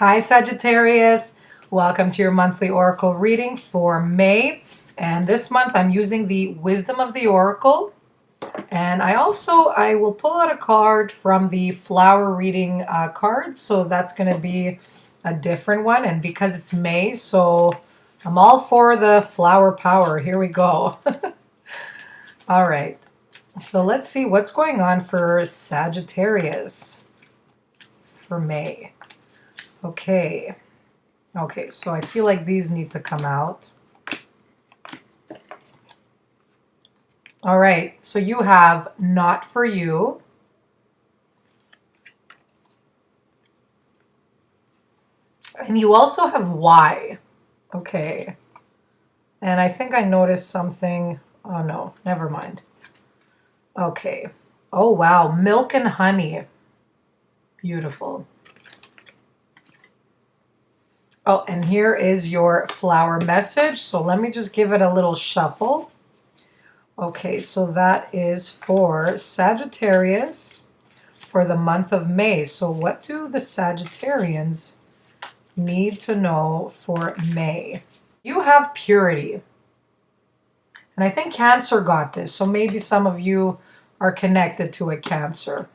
Hi, Sagittarius. Welcome to your monthly oracle reading for May. And this month I'm using the Wisdom of the Oracle. And I will pull out a card from the flower reading cards. So that's going to be a different one. And because it's May, so I'm all for the flower power. Here we go. All right. So let's see what's going on for Sagittarius for May. Okay, so I feel like these need to come out. All right, so you have not for you. And you also have why. Okay. And I think I noticed something. Oh, no, never mind. Okay. Oh, wow, milk and honey. Beautiful. Oh, and here is your flower message. So let me just give it a little shuffle. Okay, so that is for Sagittarius for the month of May. So what do the Sagittarians need to know for May? You have purity. And I think Cancer got this. So maybe some of you are connected to a Cancer.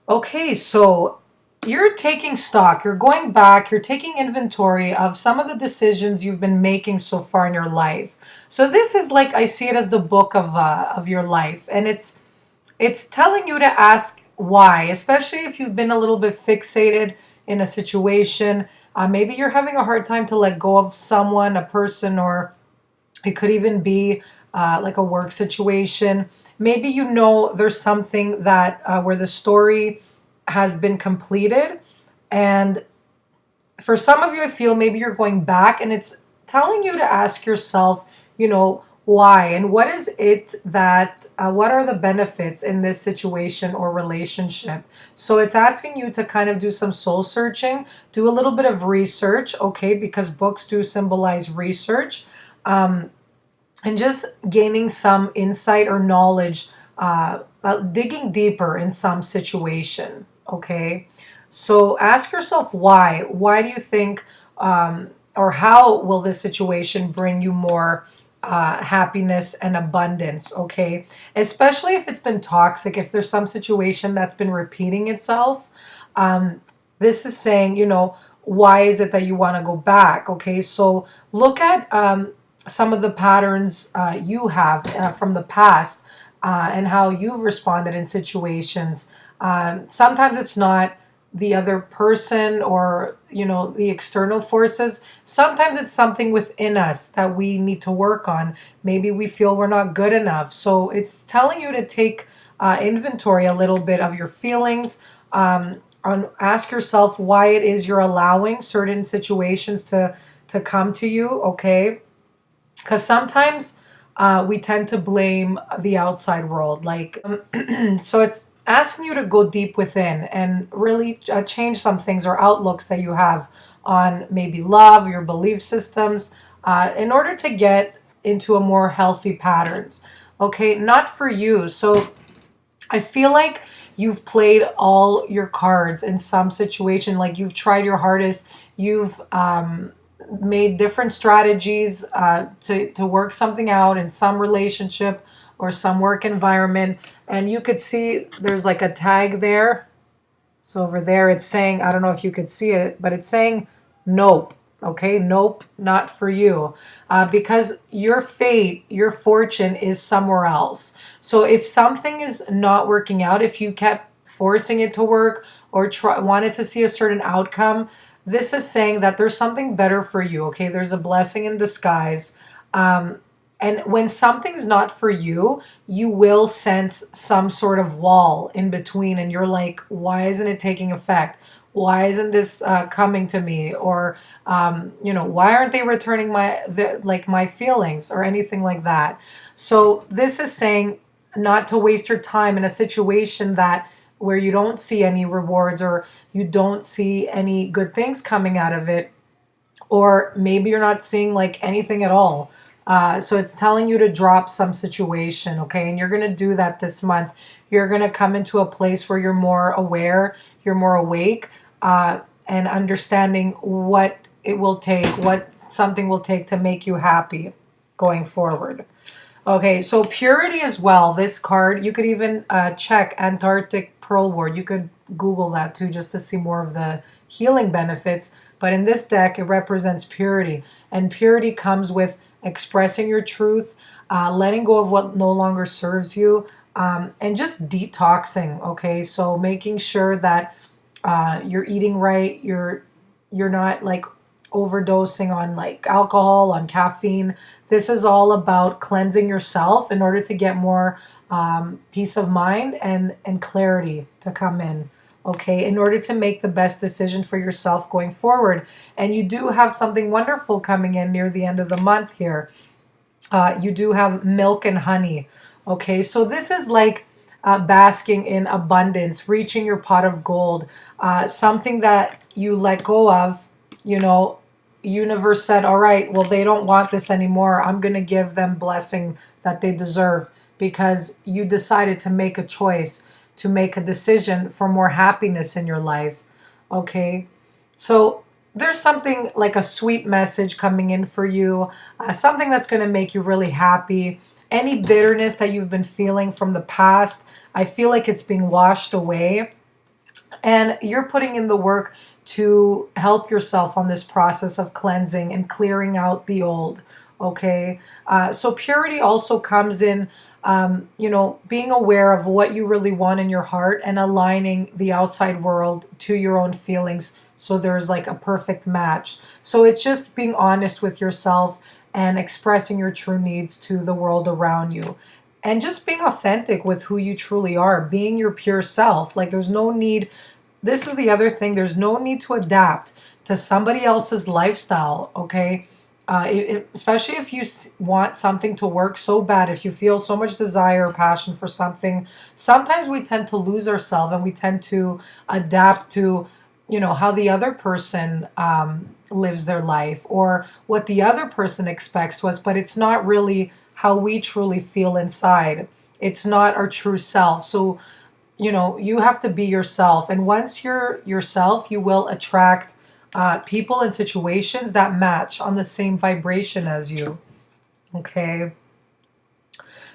Okay, so you're taking stock, you're going back, you're taking inventory of some of the decisions you've been making so far in your life. So this is like, I see it as the book of your life. And it's telling you to ask why, especially if you've been a little bit fixated in a situation. Maybe you're having a hard time to let go of someone, a person, or it could even be like a work situation. Maybe you know there's something that where the story has been completed, and for some of you I feel maybe you're going back and it's telling you to ask yourself, why, and what is it that what are the benefits in this situation or relationship. So it's asking you to kind of do some soul searching, do a little bit of research, okay, because books do symbolize research, and just gaining some insight or knowledge, digging deeper in some situation. Okay, so ask yourself why. Why do you think, or how will this situation bring you more happiness and abundance? Okay, especially if it's been toxic, if there's some situation that's been repeating itself. This is saying, why is it that you want to go back? Okay, so look at some of the patterns you have from the past and how you've responded in situations. Sometimes it's not the other person or, the external forces. Sometimes it's something within us that we need to work on. Maybe we feel we're not good enough. So it's telling you to take inventory a little bit of your feelings. Ask yourself why it is you're allowing certain situations to come to you, okay? Because sometimes we tend to blame the outside world. So it's asking you to go deep within and really change some things or outlooks that you have on maybe love, your belief systems, in order to get into a more healthy patterns. Okay, not for you. So I feel like you've played all your cards in some situation, like you've tried your hardest, you've made different strategies to work something out in some relationship or some work environment. And you could see there's like a tag there. So over there it's saying, I don't know if you could see it, but it's saying nope. Okay, nope, not for you. Because your fate, your fortune is somewhere else. So if something is not working out, if you kept forcing it to work or wanted to see a certain outcome, this is saying that there's something better for you, okay? There's a blessing in disguise. And when something's not for you, you will sense some sort of wall in between. And you're like, why isn't it taking effect? Why isn't this coming to me? Or, why aren't they returning my feelings or anything like that? So this is saying not to waste your time in a situation where you don't see any rewards or you don't see any good things coming out of it, or maybe you're not seeing like anything at all. So it's telling you to drop some situation, okay? And you're going to do that this month. You're going to come into a place where you're more aware, you're more awake, and understanding what it will take, what something will take to make you happy going forward. Okay, so purity as well. This card, you could even check Antarctic Pearl Ward. You could Google that too just to see more of the healing benefits. But in this deck, it represents purity. And purity comes with expressing your truth, letting go of what no longer serves you, and just detoxing. Okay, so making sure that you're eating right, you're not like overdosing on like alcohol, on caffeine. This is all about cleansing yourself in order to get more peace of mind and clarity to come in. Okay, in order to make the best decision for yourself going forward. And you do have something wonderful coming in near the end of the month here. You do have milk and honey. Okay, so this is like basking in abundance, reaching your pot of gold, something that you let go of, you know, universe said, all right, well, they don't want this anymore. I'm going to give them blessing that they deserve because you decided to make a choice, to make a decision for more happiness in your life. Okay, so there's something like a sweet message coming in for you, something that's going to make you really happy. Any bitterness that you've been feeling from the past, I feel like it's being washed away. And you're putting in the work to help yourself on this process of cleansing and clearing out the old. Okay. So purity also comes in, you know, being aware of what you really want in your heart and aligning the outside world to your own feelings. So there's like a perfect match. So it's just being honest with yourself and expressing your true needs to the world around you. And just being authentic with who you truly are, being your pure self. Like there's no need, this is the other thing, there's no need to adapt to somebody else's lifestyle, okay? Especially if you want something to work so bad, if you feel so much desire or passion for something, sometimes we tend to lose ourselves and we tend to adapt to, you know, how the other person lives their life or what the other person expects to us, but it's not really how we truly feel inside. It's not our true self. So, you know, you have to be yourself. And once you're yourself, you will attract people and situations that match on the same vibration as you. Okay.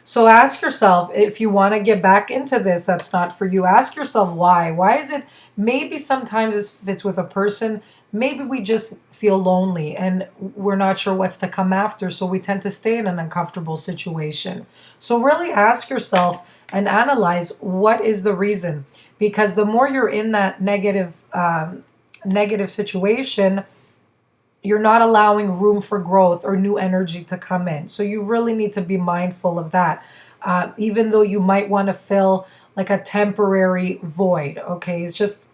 So ask yourself, if you want to get back into this, that's not for you. Ask yourself why. Why is it? Maybe sometimes if it's with a person, maybe we just feel lonely and we're not sure what's to come after. So we tend to stay in an uncomfortable situation. So really ask yourself and analyze what is the reason. Because the more you're in that negative situation, you're not allowing room for growth or new energy to come in. So you really need to be mindful of that. Even though you might want to fill like a temporary void, okay? It's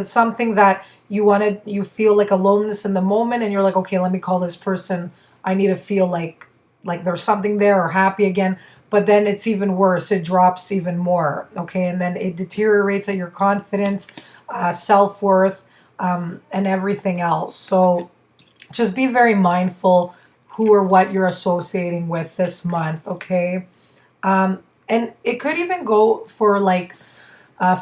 something that you feel like a loneliness in the moment and you're like, okay, let me call this person. I need to feel like there's something there or happy again. But then it's even worse. It drops even more, okay? And then it deteriorates at your confidence, self-worth, and everything else. So just be very mindful who or what you're associating with this month, okay? And it could even go for like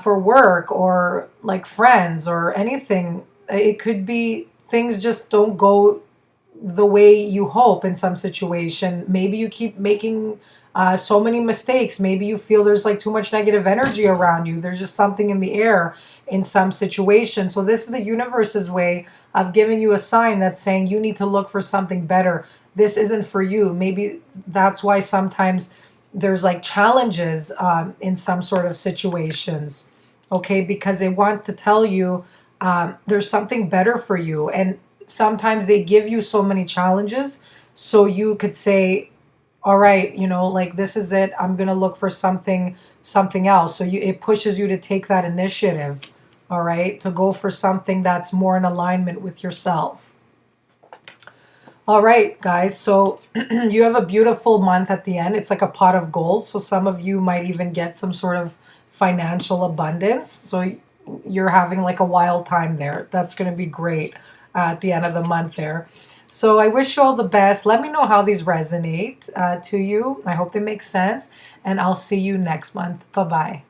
for work or like friends or anything. It could be things just don't go the way you hope in some situation. Maybe you keep making so many mistakes. Maybe you feel there's like too much negative energy around you. There's just something in the air in some situation. So this is the universe's way of giving you a sign that's saying you need to look for something better. This isn't for you. Maybe that's why sometimes there's like challenges in some sort of situations, okay? Because it wants to tell you there's something better for you. And sometimes they give you so many challenges so you could say, all right, you know, like this is it. I'm going to look for something else. So it pushes you to take that initiative, all right, to go for something that's more in alignment with yourself. All right, guys, so you have a beautiful month at the end. It's like a pot of gold. So some of you might even get some sort of financial abundance. So you're having like a wild time there. That's going to be great at the end of the month there. So I wish you all the best. Let me know how these resonate to you. I hope they make sense. And I'll see you next month. Bye-bye.